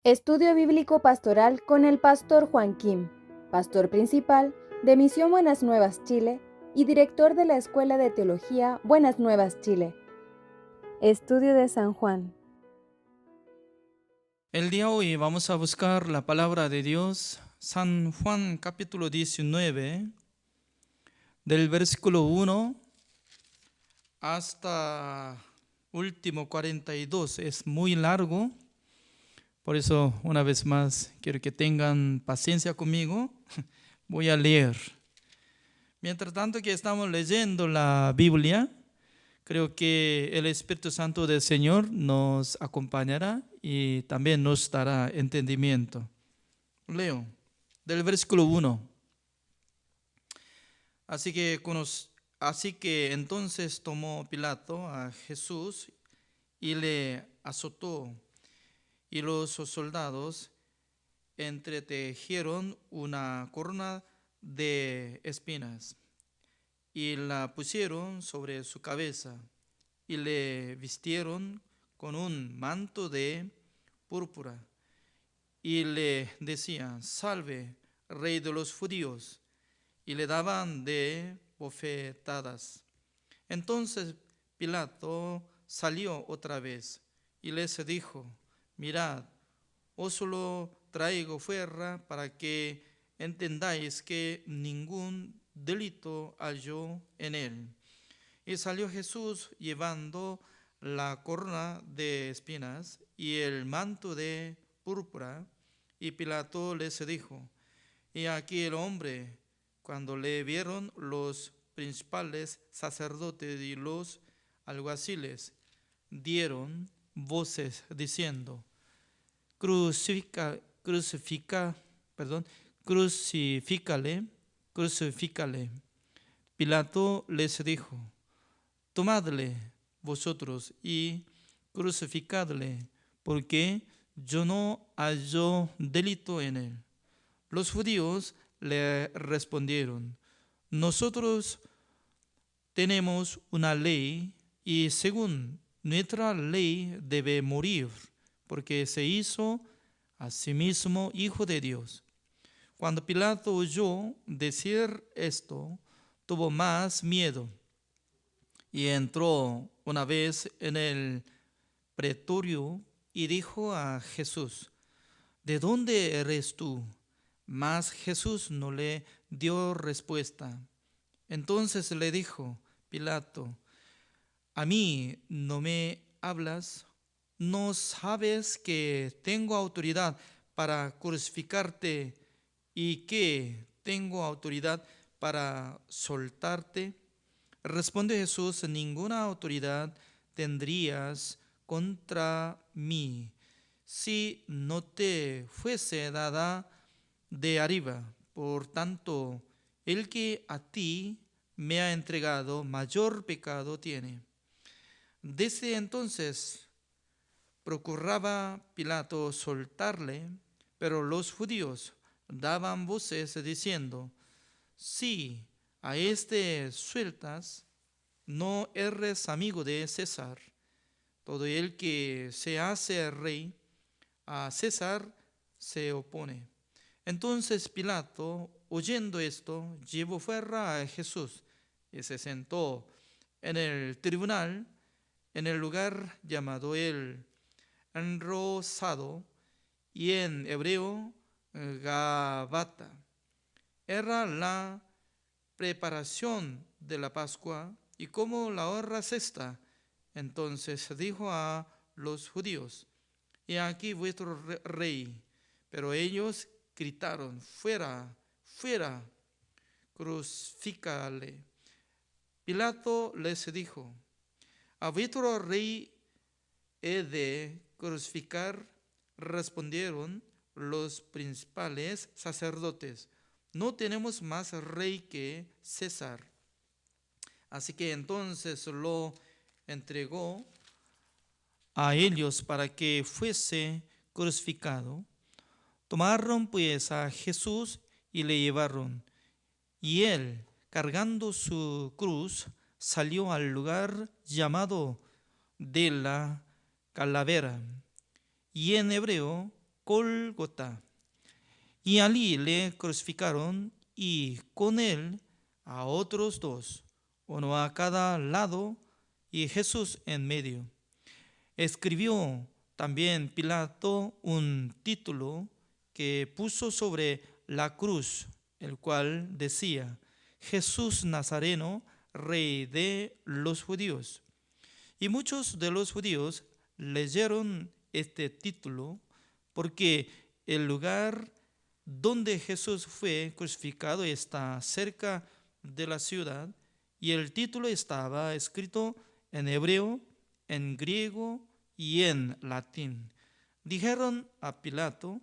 Estudio Bíblico Pastoral con el Pastor Juan Kim, Pastor Principal de Misión Buenas Nuevas Chile y Director de la Escuela de Teología Buenas Nuevas Chile. Estudio de San Juan. El día de hoy vamos a buscar la palabra de Dios, San Juan capítulo 19, del versículo 1 hasta último 42. Es muy largo, por eso una vez más quiero que tengan paciencia conmigo. Voy a leer. Mientras tanto que estamos leyendo la Biblia, creo que el Espíritu Santo del Señor nos acompañará y también nos dará entendimiento. Leo del versículo 1. Así que entonces tomó Pilato a Jesús y le azotó, y los soldados entretejieron una corona de espinas y la pusieron sobre su cabeza y le vistieron con un manto de púrpura y le decían: Salve, Rey de los judíos, y le daban de bofetadas. Entonces Pilato salió otra vez y les dijo: Mirad, os lo traigo fuera para que entendáis que ningún delito halló en él. Y salió Jesús llevando la corona de espinas y el manto de púrpura, y Pilato les dijo: He aquí el hombre. Cuando le vieron los principales sacerdotes y los alguaciles, dieron voces diciendo: crucifícale, crucifícale. Pilato les dijo: Tomadle vosotros y crucificadle, porque yo no hallo delito en él. Los judíos le respondieron: Nosotros tenemos una ley y según nuestra ley debe morir, porque se hizo a sí mismo hijo de Dios. Cuando Pilato oyó decir esto, tuvo más miedo y entró una vez en el pretorio y dijo a Jesús: ¿De dónde eres tú? Mas Jesús no le dio respuesta. Entonces le dijo Pilato: ¿A mí no me hablas? ¿No sabes que tengo autoridad para crucificarte y que tengo autoridad para soltarte? Responde Jesús: Ninguna autoridad tendrías contra mí si no te fuese dada de arriba. Por tanto, el que a ti me ha entregado, mayor pecado tiene. Desde entonces procuraba Pilato soltarle, pero los judíos daban voces diciendo: Si a este sueltas, no eres amigo de César. Todo el que se hace rey, a César se opone. Entonces Pilato, oyendo esto, llevó fuera a Jesús y se sentó en el tribunal, en el lugar llamado el Enrosado, y en hebreo Gabata. Era la preparación de la Pascua, y como la hora sexta, entonces dijo a los judíos: He aquí vuestro rey. Pero ellos gritaron: Fuera, fuera, crucifícale. Pilato les dijo: ¿A vuestro rey he de crucificar? Respondieron los principales sacerdotes: No tenemos más rey que César. Así que entonces lo entregó a ellos para que fuese crucificado. Tomaron pues a Jesús y le llevaron, y él, cargando su cruz, salió al lugar llamado de la calavera, y en hebreo Gólgota. Y allí le crucificaron y con él a otros dos, uno a cada lado y Jesús en medio. Escribió también Pilato un título que puso sobre la cruz, el cual decía: Jesús Nazareno, Rey de los judíos. Y muchos de los judíos leyeron este título porque el lugar donde Jesús fue crucificado está cerca de la ciudad y el título estaba escrito en hebreo, en griego y en latín. Dijeron a Pilato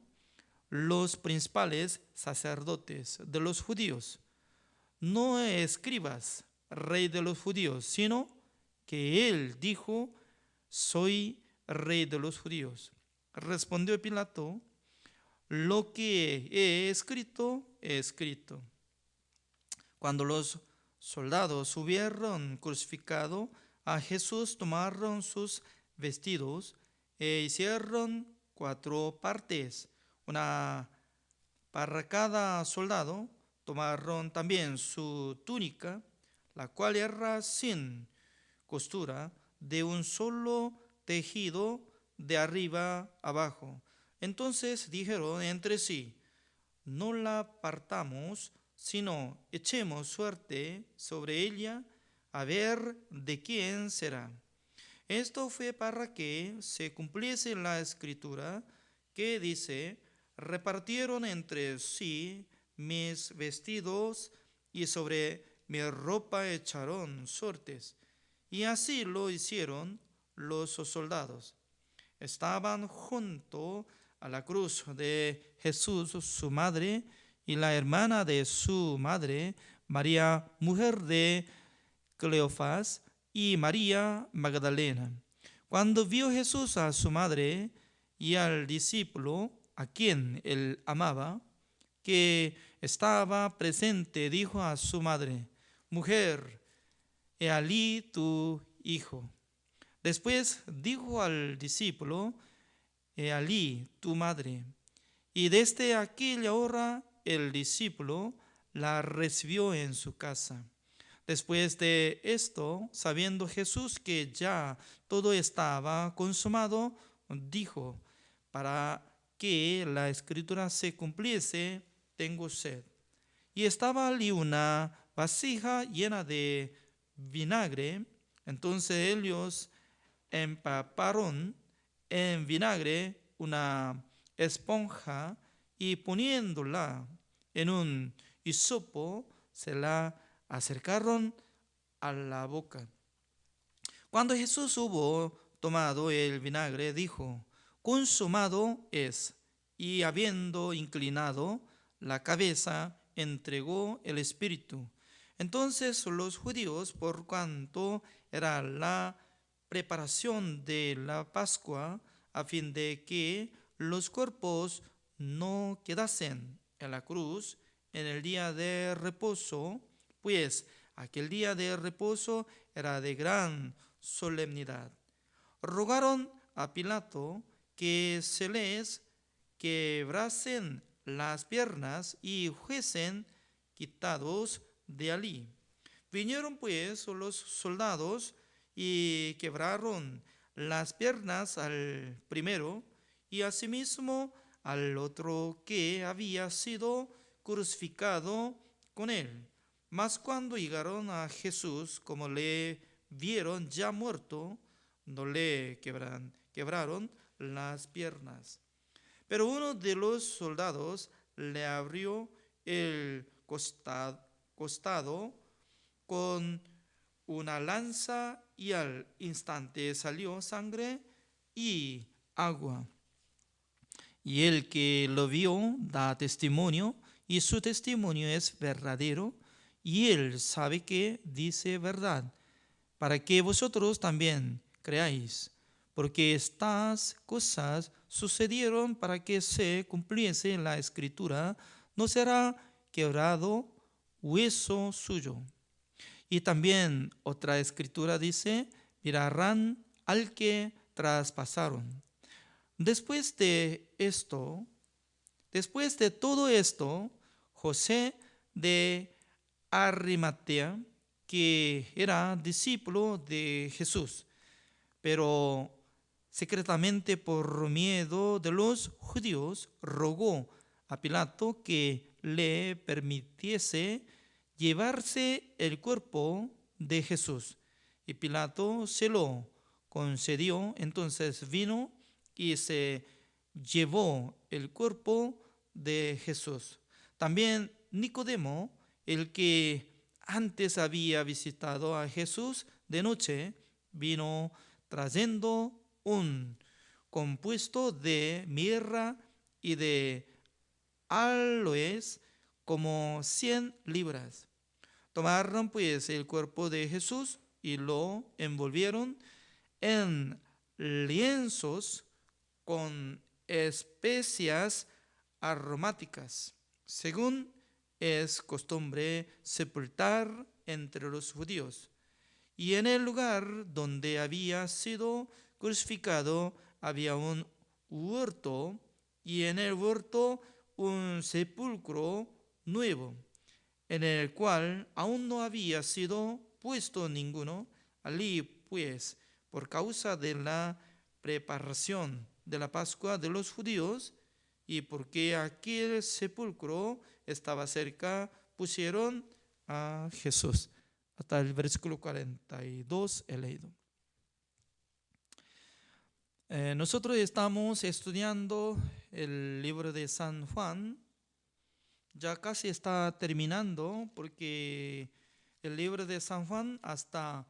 los principales sacerdotes de los judíos: no escribas Rey de los judíos, sino que él dijo: soy Rey de los judíos. Respondió Pilato: lo que he escrito, he escrito. Cuando los soldados hubieron crucificado a Jesús, tomaron sus vestidos e hicieron 4 partes, una para cada soldado. Tomaron también su túnica, la cual era sin costura, de un solo tejido de arriba abajo. Entonces dijeron entre sí: no la partamos, sino echemos suerte sobre ella, a ver de quién será. Esto fue para que se cumpliese la escritura que dice: repartieron entre sí mis vestidos y sobre mi ropa echaron suertes. Y así lo hicieron los soldados. Estaban junto a la cruz de Jesús su madre y la hermana de su madre, María, mujer de Cleofás, y María Magdalena. Cuando vio Jesús a su madre y al discípulo a quien él amaba, que estaba presente, dijo a su madre: mujer, he allí tu hijo. Después dijo al discípulo: he allí tu madre. Y desde aquella hora el discípulo la recibió en su casa. Después de esto, sabiendo Jesús que ya todo estaba consumado, dijo: para que la escritura se cumpliese, tengo sed. Y estaba allí una vasija llena de vinagre. Entonces ellos empaparon en vinagre una esponja y poniéndola en un hisopo, se la acercaron a la boca. Cuando Jesús hubo tomado el vinagre, dijo: consumado es. Y habiendo inclinado la cabeza, entregó el espíritu. Entonces los judíos, por cuanto era la preparación de la Pascua, a fin de que los cuerpos no quedasen en la cruz en el día de reposo, pues aquel día de reposo era de gran solemnidad, rogaron a Pilato que se les quebrasen las piernas y fuesen quitados de allí. Vinieron pues los soldados y quebraron las piernas al primero y asimismo al otro que había sido crucificado con él. Mas cuando llegaron a Jesús, como le vieron ya muerto, no le quebraron las piernas. Pero uno de los soldados le abrió el costado con una lanza y al instante salió sangre y agua. Y el que lo vio da testimonio, y su testimonio es verdadero, y él sabe que dice verdad, para que vosotros también creáis, porque estas cosas sucedieron para que se cumpliese la escritura: no será quebrado hueso suyo. Y también otra escritura dice: mirarán al que traspasaron. Después de esto, después de todo esto, José de Arimatea, que era discípulo de Jesús, pero secretamente por miedo de los judíos, rogó a Pilato que le permitiese llevarse el cuerpo de Jesús. Y Pilato se lo concedió. Entonces vino y se llevó el cuerpo de Jesús. También Nicodemo, el que antes había visitado a Jesús de noche, vino trayendo un compuesto de mirra y de aloes como 100 libras. Tomaron pues el cuerpo de Jesús y lo envolvieron en lienzos con especias aromáticas, según es costumbre sepultar entre los judíos. Y en el lugar donde había sido crucificado había un huerto, y en el huerto un sepulcro nuevo, en el cual aún no había sido puesto ninguno. Allí pues, por causa de la preparación de la Pascua de los judíos, y porque aquel sepulcro estaba cerca, pusieron a Jesús. Hasta el versículo 42 he leído. Nosotros estamos estudiando el libro de San Juan. Ya casi está terminando, porque el libro de San Juan hasta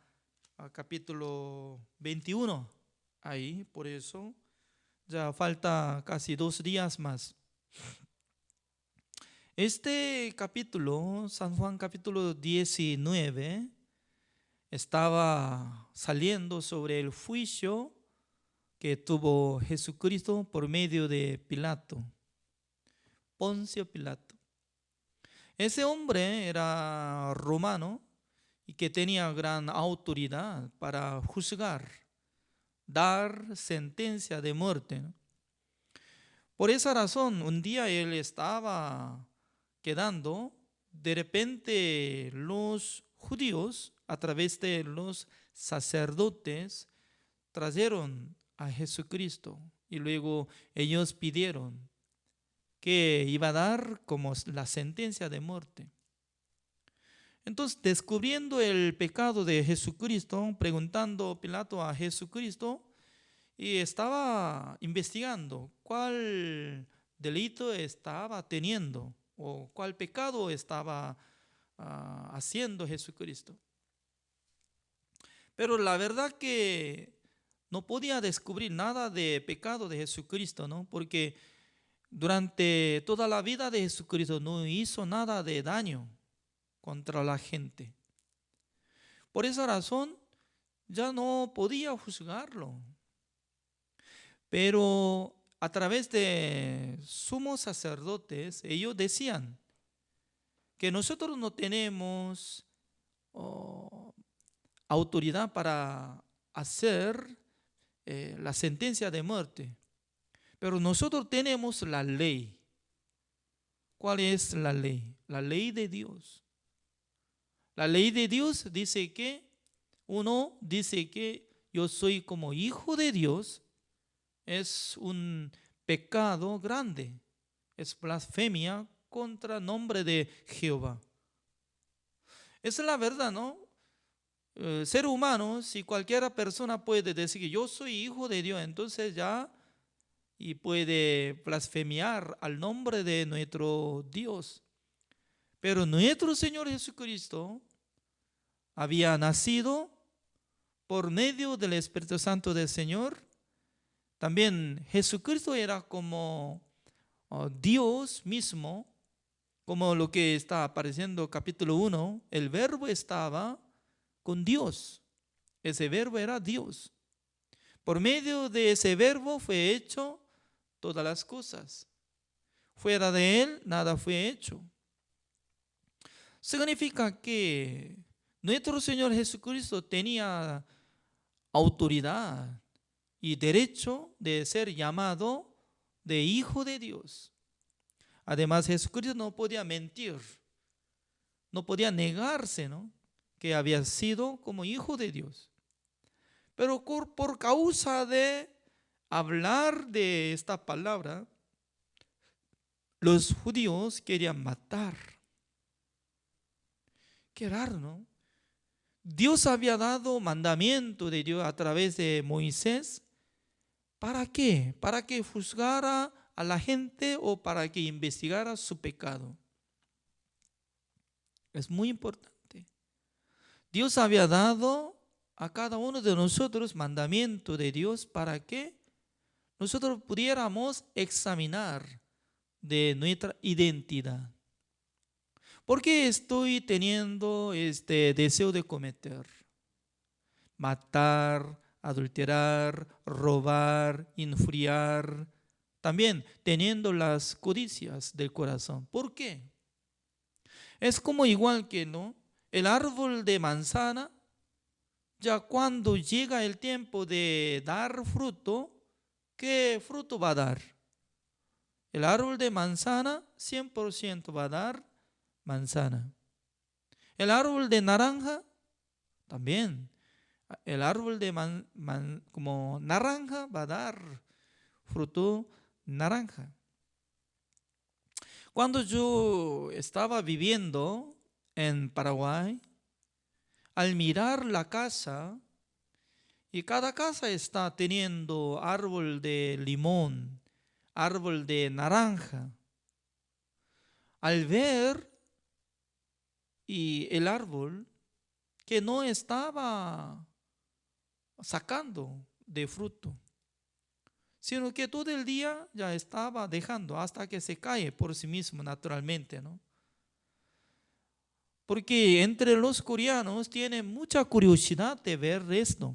capítulo 21. Ahí, por eso ya falta casi 2 días más. Este capítulo, San Juan capítulo 19, estaba saliendo sobre el juicio que tuvo Jesucristo por medio de Pilato, Poncio Pilato. Ese hombre era romano y que tenía gran autoridad para juzgar, dar sentencia de muerte, ¿no? Por esa razón, un día él estaba quedando, de repente los judíos, a través de los sacerdotes, trajeron a Jesucristo y luego ellos pidieron que iba a dar como la sentencia de muerte. Entonces, descubriendo el pecado de Jesucristo, preguntando Pilato a Jesucristo, y estaba investigando cuál delito estaba teniendo o cuál pecado estaba haciendo Jesucristo. Pero la verdad que no podía descubrir nada de pecado de Jesucristo, ¿no? Porque durante toda la vida de Jesucristo no hizo nada de daño contra la gente. Por esa razón ya no podía juzgarlo. Pero a través de sumos sacerdotes, ellos decían que nosotros no tenemos autoridad para hacer la sentencia de muerte, pero nosotros tenemos la ley. ¿Cuál es la ley? La ley de Dios. La ley de Dios dice que uno dice que yo soy como hijo de Dios. Es un pecado grande, es blasfemia contra el nombre de Jehová. Esa es la verdad, ¿no? Ser humano, si cualquier persona puede decir que yo soy hijo de Dios, entonces ya y puede blasfemiar al nombre de nuestro Dios. Pero nuestro Señor Jesucristo había nacido por medio del Espíritu Santo del Señor. También Jesucristo era como Dios mismo, como lo que está apareciendo capítulo 1, el verbo estaba con Dios, ese verbo era Dios. Por medio de ese verbo fue hecho todas las cosas. Fuera de él nada fue hecho. Significa que nuestro Señor Jesucristo tenía autoridad y derecho de ser llamado de hijo de Dios. Además, Jesucristo no podía mentir, no podía negarse, ¿no?, que había sido como hijo de Dios. Pero por causa de hablar de esta palabra, los judíos querían matar. Qué raro, ¿no? Dios había dado mandamiento de Dios a través de Moisés. ¿Para qué? ¿Para que juzgara a la gente o para que investigara su pecado? Es muy importante. Dios había dado a cada uno de nosotros mandamiento de Dios para que nosotros pudiéramos examinar de nuestra identidad. ¿Por qué estoy teniendo este deseo de cometer? Matar, adulterar, robar, injuriar. También teniendo las codicias del corazón. ¿Por qué? Es como igual que, ¿no?, el árbol de manzana, ya cuando llega el tiempo de dar fruto, ¿qué fruto va a dar? El árbol de manzana 100% va a dar manzana. El árbol de naranja también. El árbol de como naranja va a dar fruto naranja. Cuando yo estaba viviendo en Paraguay, al mirar la casa, y cada casa está teniendo árbol de limón, árbol de naranja, al ver y el árbol que no estaba sacando de fruto, sino que todo el día ya estaba dejando hasta que se cae por sí mismo naturalmente, ¿no? Porque entre los coreanos tienen mucha curiosidad de ver esto.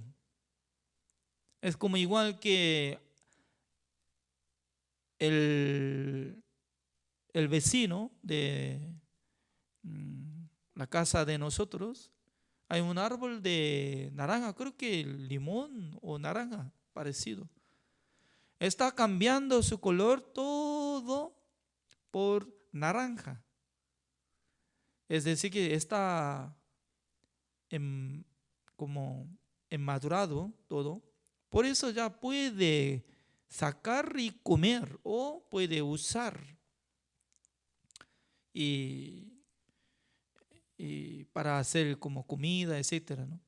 Es como igual que el vecino de la casa de nosotros. Hay un árbol de naranja, creo que limón o naranja parecido. Está cambiando su color todo por naranja. Es decir, que está como enmadurado todo. Por eso ya puede sacar y comer o puede usar. Y para hacer como comida, etcétera, ¿no?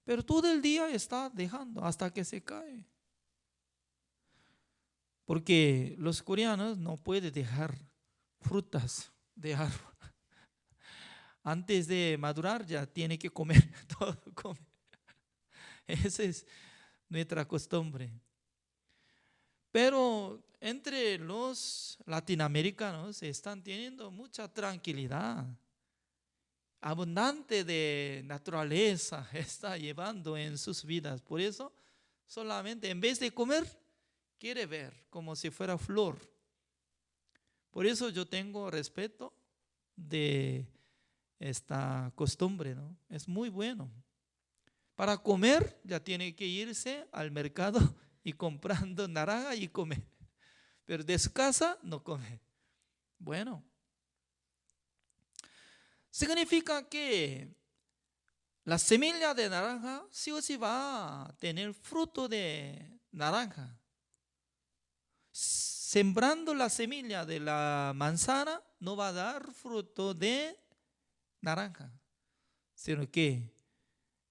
Pero todo el día está dejando hasta que se cae. Porque los coreanos no pueden dejar frutas de árbol. Antes de madurar ya tiene que comer todo. Come. Esa es nuestra costumbre. Pero entre los latinoamericanos están teniendo mucha tranquilidad. Abundante de naturaleza está llevando en sus vidas. Por eso solamente en vez de comer, quiere ver como si fuera flor. Por eso yo tengo respeto de esta costumbre, ¿no? Es muy bueno. Para comer ya tiene que irse al mercado y comprando naranja y comer. Pero de su casa no come. Bueno. Significa que la semilla de naranja sí o sí va a tener fruto de naranja. Sembrando la semilla de la manzana no va a dar fruto de naranja, sino que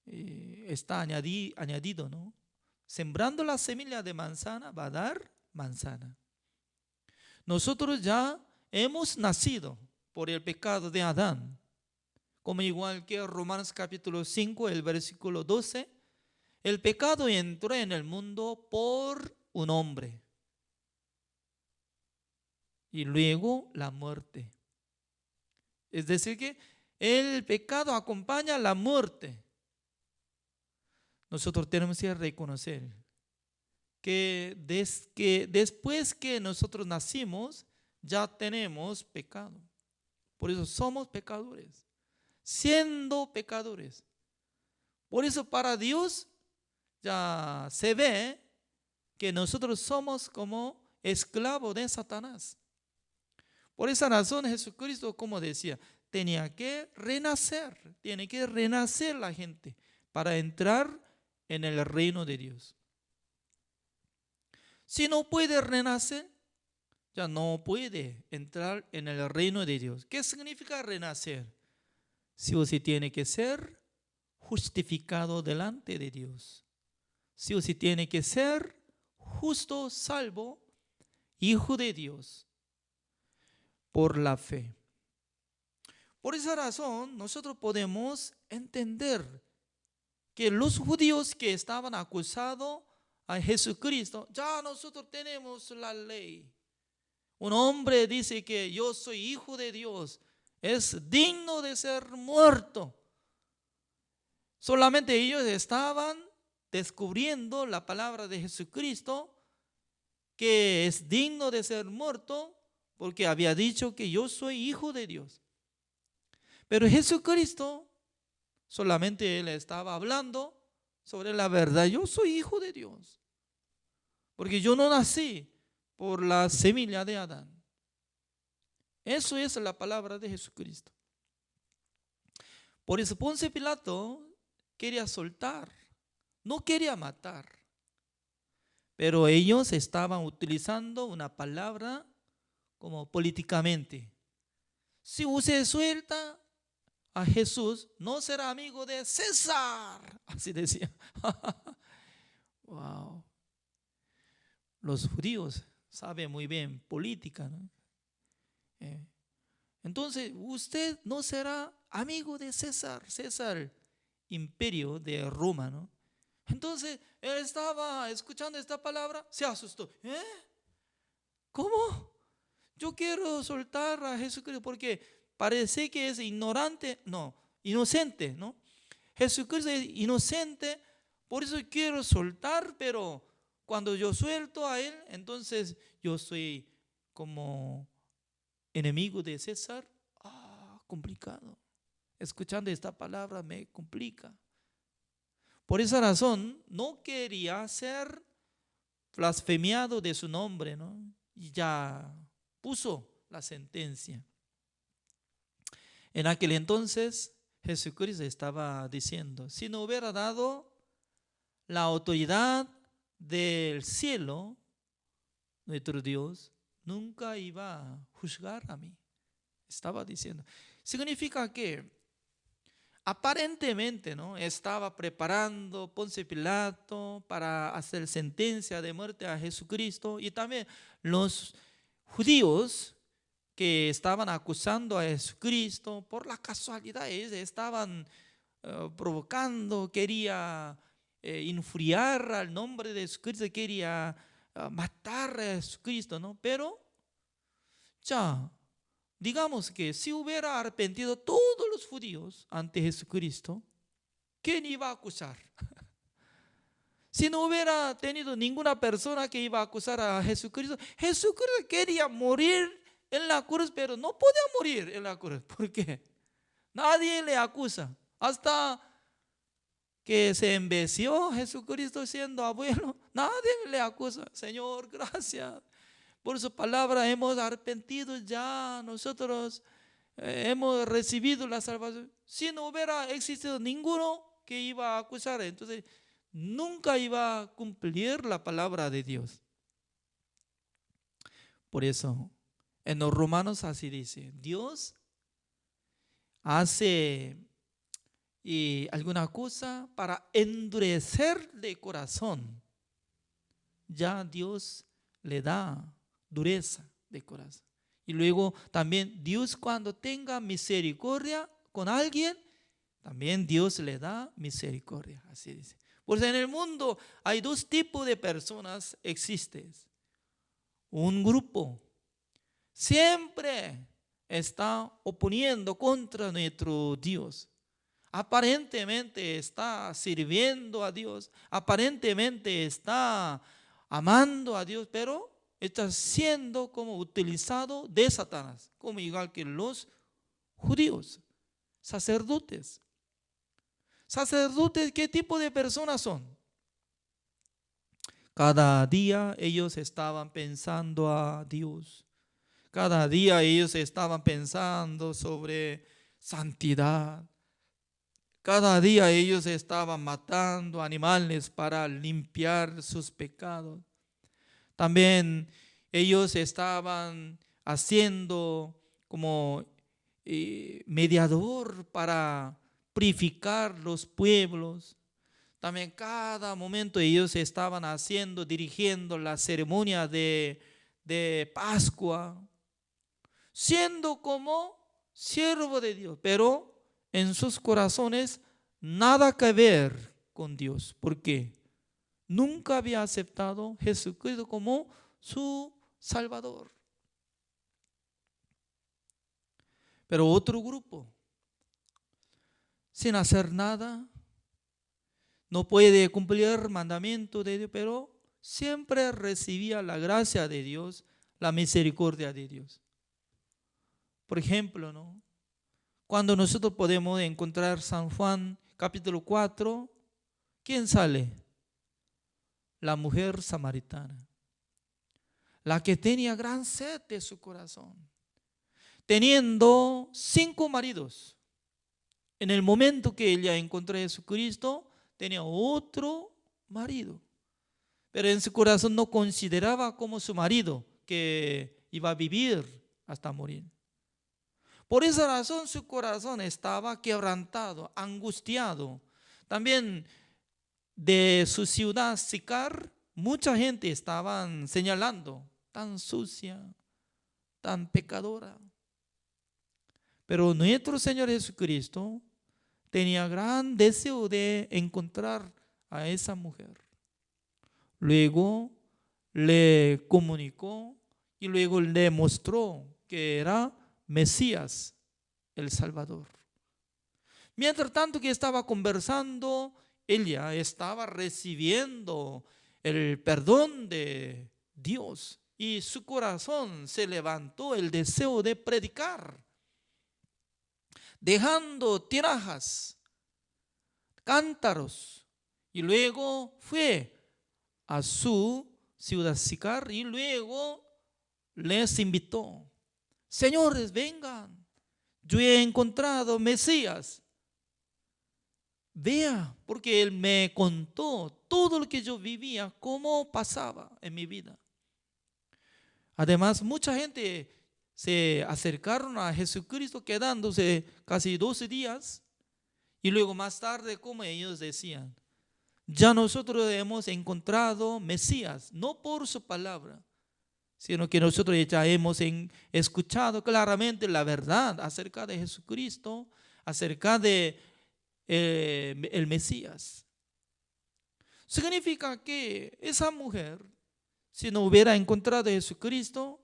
está añadido, ¿no? Sembrando la semilla de manzana va a dar manzana. Nosotros ya hemos nacido por el pecado de Adán. Como igual que Romanos capítulo 5, el versículo 12, el pecado entró en el mundo por un hombre. Y luego la muerte. Es decir que el pecado acompaña la muerte. Nosotros tenemos que reconocer que después que nosotros nacimos, ya tenemos pecado. Por eso somos pecadores. Siendo pecadores. Por eso para Dios ya se ve que nosotros somos como esclavos de Satanás. Por esa razón Jesucristo, como decía, tiene que renacer la gente para entrar en el reino de Dios. Si no puede renacer, ya no puede entrar en el reino de Dios. ¿Qué significa renacer? Sí o sí tiene que ser justificado delante de Dios. Sí o sí tiene que ser justo, salvo, hijo de Dios, por la fe. Por esa razón, nosotros podemos entender que los judíos que estaban acusados a Jesucristo, ya nosotros tenemos la ley. Un hombre dice que yo soy hijo de Dios, es digno de ser muerto. Solamente ellos estaban descubriendo la palabra de Jesucristo, que es digno de ser muerto, porque había dicho que yo soy hijo de Dios. Pero Jesucristo, solamente Él estaba hablando sobre la verdad. Yo soy hijo de Dios, porque yo no nací por la semilla de Adán. Eso es la palabra de Jesucristo. Por eso Poncio Pilato quería soltar, no quería matar. Pero ellos estaban utilizando una palabra como políticamente. Si usted suelta a Jesús, no será amigo de César. Así decía. Wow. Los judíos saben muy bien política, ¿no? Entonces, usted no será amigo de César. César, imperio de Roma, ¿no? Entonces, él estaba escuchando esta palabra, se asustó. ¿Cómo? Yo quiero soltar a Jesucristo porque parece que es ignorante, no, inocente, ¿no? Jesucristo es inocente, por eso quiero soltar, pero cuando yo suelto a Él, entonces yo soy como enemigo de César. Complicado. Escuchando esta palabra me complica. Por esa razón, no quería ser blasfemiado de su nombre, ¿no? Y ya puso la sentencia. En aquel entonces, Jesucristo estaba diciendo, si no hubiera dado la autoridad del cielo, nuestro Dios nunca iba a juzgar a mí. Estaba diciendo. Significa que aparentemente, ¿no?, estaba preparando Poncio Pilato para hacer sentencia de muerte a Jesucristo, y también los judíos que estaban acusando a Jesucristo por las casualidades estaban provocando, quería infuriar al nombre de Jesucristo, quería matar a Jesucristo, ¿no? Pero ya, digamos que si hubiera arrepentido todos los judíos ante Jesucristo, ¿quién iba a acusar? Si no hubiera tenido ninguna persona que iba a acusar a Jesucristo, Jesucristo quería morir en la cruz, pero no podía morir en la cruz. ¿Por qué? Nadie le acusa. Hasta que se envejeció Jesucristo siendo abuelo, nadie le acusa. Señor, gracias por su palabra, hemos arrepentido ya, nosotros hemos recibido la salvación. Si no hubiera existido ninguno que iba a acusar, entonces nunca iba a cumplir la palabra de Dios. Por eso, en los Romanos así dice, Dios hace alguna cosa para endurecer de corazón. Ya Dios le da dureza de corazón. Y luego también Dios, cuando tenga misericordia con alguien, también Dios le da misericordia. Así dice. Pues en el mundo hay dos tipos de personas existentes. Un grupo siempre está oponiendo contra nuestro Dios. Aparentemente está sirviendo a Dios, aparentemente está amando a Dios, pero está siendo como utilizado de Satanás, como igual que los judíos, sacerdotes. ¿Sacerdotes qué tipo de personas son? Cada día ellos estaban pensando a Dios. Cada día ellos estaban pensando sobre santidad. Cada día ellos estaban matando animales para limpiar sus pecados. También ellos estaban haciendo como mediador para purificar los pueblos. También cada momento ellos estaban haciendo, dirigiendo la ceremonia de Pascua, siendo como siervo de Dios, pero en sus corazones nada que ver con Dios. ¿Por qué? Nunca había aceptado a Jesucristo como su Salvador. Pero otro grupo, sin hacer nada, no puede cumplir el mandamiento de Dios, pero siempre recibía la gracia de Dios, la misericordia de Dios. Por ejemplo, ¿no? Cuando nosotros podemos encontrar San Juan capítulo 4, ¿quién sale? La mujer samaritana, la que tenía gran sed de su corazón, teniendo 5 maridos. En el momento que ella encontró a Jesucristo, tenía otro marido, pero en su corazón no consideraba como su marido, que iba a vivir hasta morir. Por esa razón su corazón estaba quebrantado, angustiado. También de su ciudad Sicar, mucha gente estaban señalando, tan sucia, tan pecadora. Pero nuestro Señor Jesucristo tenía gran deseo de encontrar a esa mujer. Luego le comunicó y luego le mostró que era Mesías, el Salvador. Mientras tanto que estaba conversando, ella estaba recibiendo el perdón de Dios y su corazón se levantó el deseo de predicar, dejando tinajas, cántaros, y luego fue a su ciudad Sicar y luego les invitó: señores, vengan, yo he encontrado Mesías. Vea, porque él me contó todo lo que yo vivía, cómo pasaba en mi vida. Además, mucha gente se acercaron a Jesucristo quedándose casi 12 días y luego más tarde, como ellos decían, ya nosotros hemos encontrado Mesías, no por su palabra, sino que nosotros ya hemos escuchado claramente la verdad acerca de Jesucristo, acerca de el Mesías. Significa que esa mujer, si no hubiera encontrado a Jesucristo,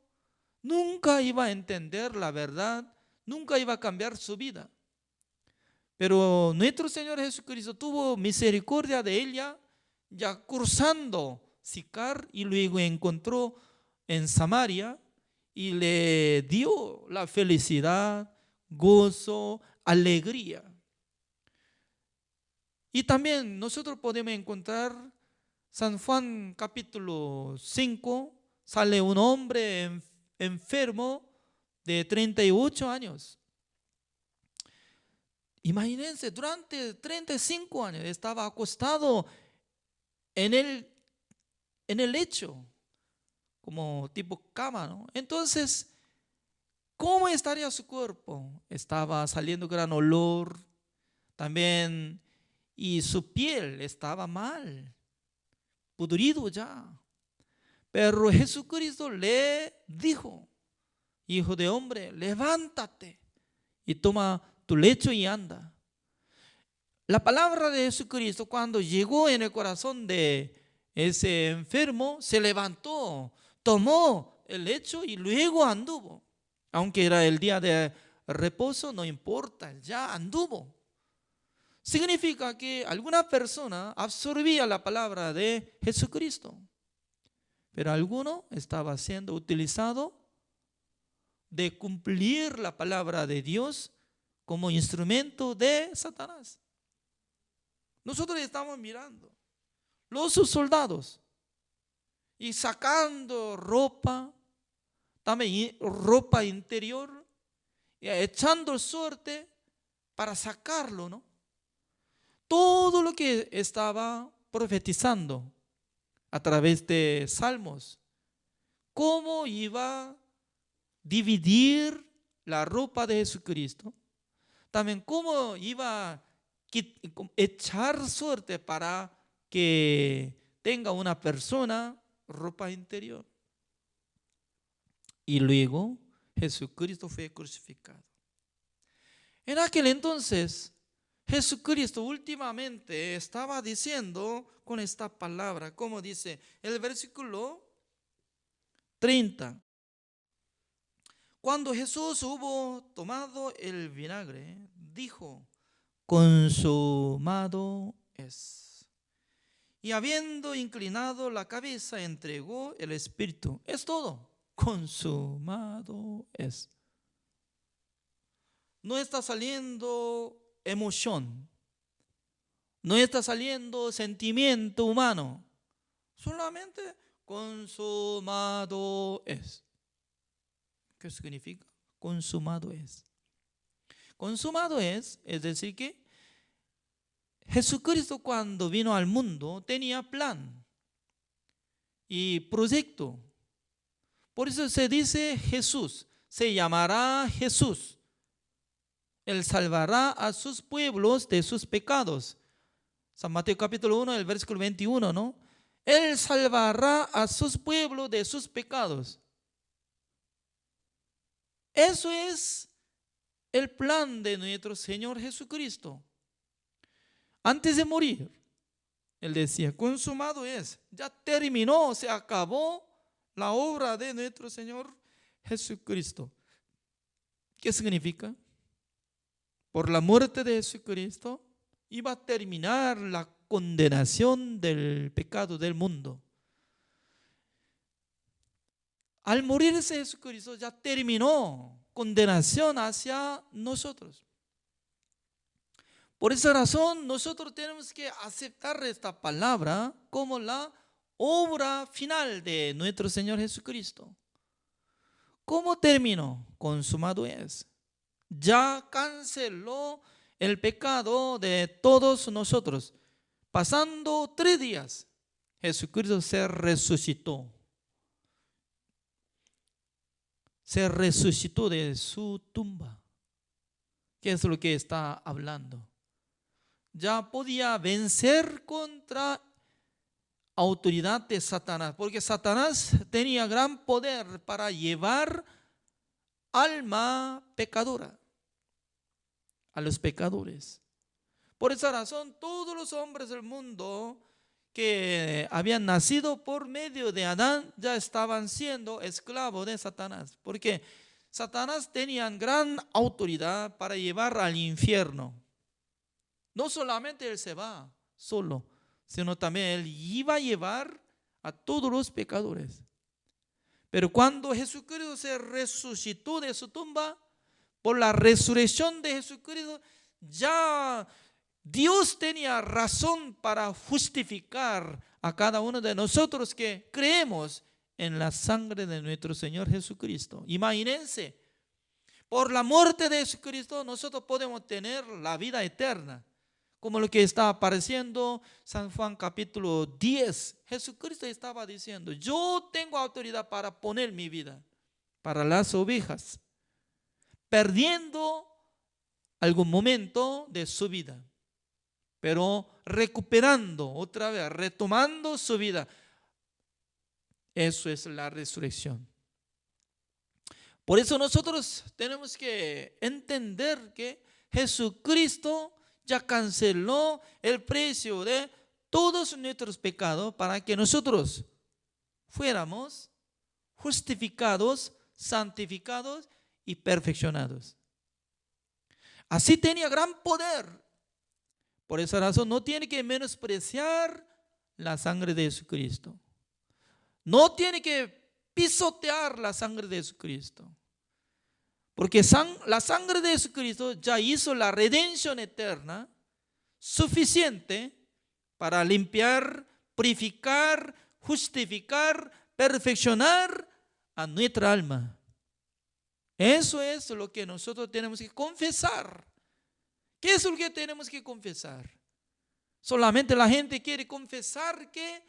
nunca iba a entender la verdad, nunca iba a cambiar su vida. Pero nuestro Señor Jesucristo tuvo misericordia de ella, ya cruzando Sicar, y luego encontró en Samaria y le dio la felicidad, gozo, alegría. Y también nosotros podemos encontrar San Juan capítulo 5, sale un hombre enfermo de 38 años. Imagínense, durante 35 años estaba acostado en el lecho, como tipo cama, ¿no? Entonces, ¿cómo estaría su cuerpo? Estaba saliendo gran olor, también, y su piel estaba mal, pudrido ya. Pero Jesucristo le dijo: hijo de hombre, levántate y toma tu lecho y anda. La palabra de Jesucristo, cuando llegó en el corazón de ese enfermo, se levantó, tomó el lecho y luego anduvo. Aunque era el día de reposo, no importa, ya anduvo. Significa que alguna persona absorbía la palabra de Jesucristo, pero alguno estaba siendo utilizado de cumplir la palabra de Dios como instrumento de Satanás. Nosotros estamos mirando los soldados y sacando ropa, también ropa interior, y echando suerte para sacarlo, ¿no? Todo lo que estaba profetizando a través de salmos, cómo iba a dividir la ropa de Jesucristo, también cómo iba a echar suerte para que tenga una persona ropa interior. Y luego Jesucristo fue crucificado. En aquel entonces, Jesucristo últimamente estaba diciendo con esta palabra, como dice el versículo 30. Cuando Jesús hubo tomado el vinagre, dijo: consumado es. Y habiendo inclinado la cabeza, entregó el espíritu. Es todo. Consumado es. No está saliendo emoción, no está saliendo sentimiento humano, solamente consumado es. ¿Qué significa? Consumado es. Consumado es decir que Jesucristo cuando vino al mundo tenía plan y proyecto. Por eso se dice Jesús, se llamará Jesús. Él salvará a sus pueblos de sus pecados. San Mateo capítulo 1, el versículo 21, ¿no? Él salvará a sus pueblos de sus pecados. Eso es el plan de nuestro Señor Jesucristo. Antes de morir, Él decía: consumado es, ya terminó, se acabó la obra de nuestro Señor Jesucristo. ¿Qué significa? Por la muerte de Jesucristo iba a terminar la condenación del pecado del mundo. Al morirse Jesucristo ya terminó condenación hacia nosotros. Por esa razón nosotros tenemos que aceptar esta palabra como la obra final de nuestro Señor Jesucristo. ¿Cómo terminó? Consumado es. Ya canceló el pecado de todos nosotros. Pasando 3 días, Jesucristo se resucitó. Se resucitó de su tumba. ¿Qué es lo que está hablando? Ya podía vencer contra autoridad de Satanás, porque Satanás tenía gran poder para llevar alma pecadora a los pecadores. Por esa razón, todos los hombres del mundo que habían nacido por medio de Adán ya estaban siendo esclavos de Satanás, porque Satanás tenía gran autoridad para llevar al infierno. No solamente él se va solo, sino también él iba a llevar a todos los pecadores. Pero cuando Jesucristo se resucitó de su tumba, por la resurrección de Jesucristo, ya Dios tenía razón para justificar a cada uno de nosotros que creemos en la sangre de nuestro Señor Jesucristo. Imagínense, por la muerte de Jesucristo nosotros podemos tener la vida eterna, como lo que está apareciendo San Juan capítulo 10. Jesucristo estaba diciendo: yo tengo autoridad para poner mi vida para las ovejas, perdiendo algún momento de su vida, pero recuperando otra vez, retomando su vida. Eso es la resurrección. Por eso nosotros tenemos que entender que Jesucristo ya canceló el precio de todos nuestros pecados para que nosotros fuéramos justificados, santificados y perfeccionados. Así tenía gran poder. Por esa razón no tiene que menospreciar la sangre de Jesucristo. No tiene que pisotear la sangre de Jesucristo. Porque la sangre de Jesucristo ya hizo la redención eterna suficiente para limpiar, purificar, justificar perfeccionar a nuestra alma. Eso es lo que nosotros tenemos que confesar. ¿Qué es lo que tenemos que confesar? Solamente la gente quiere confesar que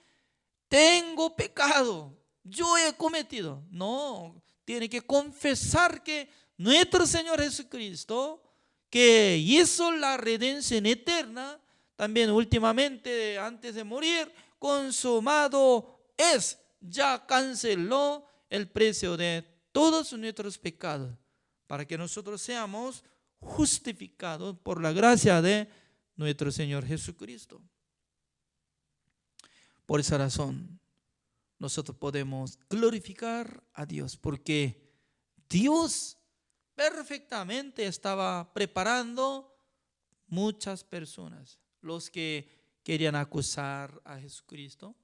tengo pecado, yo he cometido. No, tiene que confesar que nuestro Señor Jesucristo, que hizo la redención eterna, también últimamente antes de morir, consumado es, ya canceló el precio de todos nuestros pecados, para que nosotros seamos justificados por la gracia de nuestro Señor Jesucristo. Por esa razón, nosotros podemos glorificar a Dios, porque Dios perfectamente estaba preparando muchas personas, los que querían acusar a Jesucristo.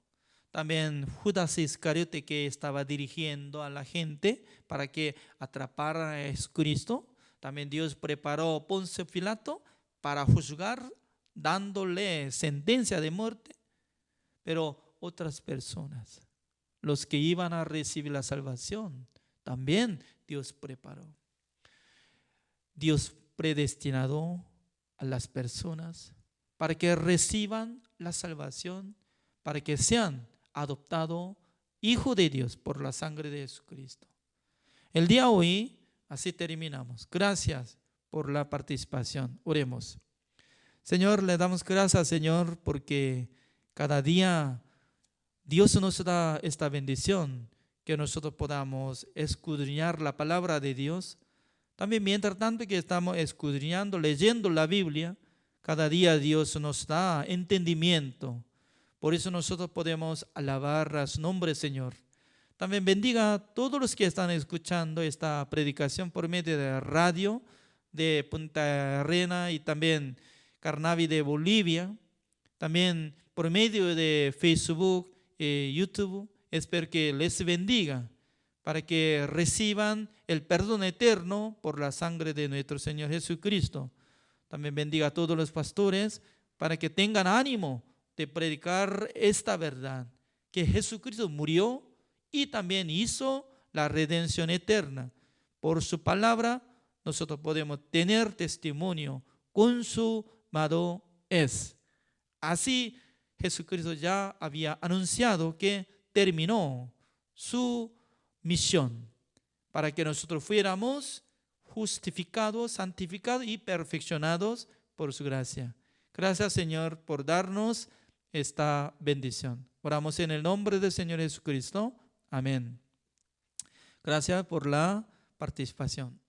También Judas Iscariote, que estaba dirigiendo a la gente para que atraparan a Jesucristo. También Dios preparó a Poncio Pilato para juzgar, dándole sentencia de muerte. Pero otras personas, los que iban a recibir la salvación, también Dios preparó. Dios predestinado a las personas para que reciban la salvación, para que sean adoptados hijos de Dios por la sangre de Jesucristo. El día de hoy, así terminamos. Gracias por la participación. Oremos. Señor, le damos gracias, Señor, porque cada día Dios nos da esta bendición, que nosotros podamos escudriñar la palabra de Dios. También mientras tanto que estamos escudriñando, leyendo la Biblia, cada día Dios nos da entendimiento. Por eso nosotros podemos alabar a su nombre, Señor. También bendiga a todos los que están escuchando esta predicación por medio de radio de Punta Arenas y también Carnavi de Bolivia. También por medio de Facebook y YouTube. Espero que les bendiga para que reciban el perdón eterno por la sangre de nuestro Señor Jesucristo. También bendiga a todos los pastores para que tengan ánimo de predicar esta verdad, que Jesucristo murió y también hizo la redención eterna. Por su palabra nosotros podemos tener testimonio, consumado es. Así Jesucristo ya había anunciado que terminó su misión para que nosotros fuéramos justificados, santificados y perfeccionados por su gracia. Gracias, Señor, por darnos esta bendición. Oramos en el nombre del Señor Jesucristo. Amén. Gracias por la participación.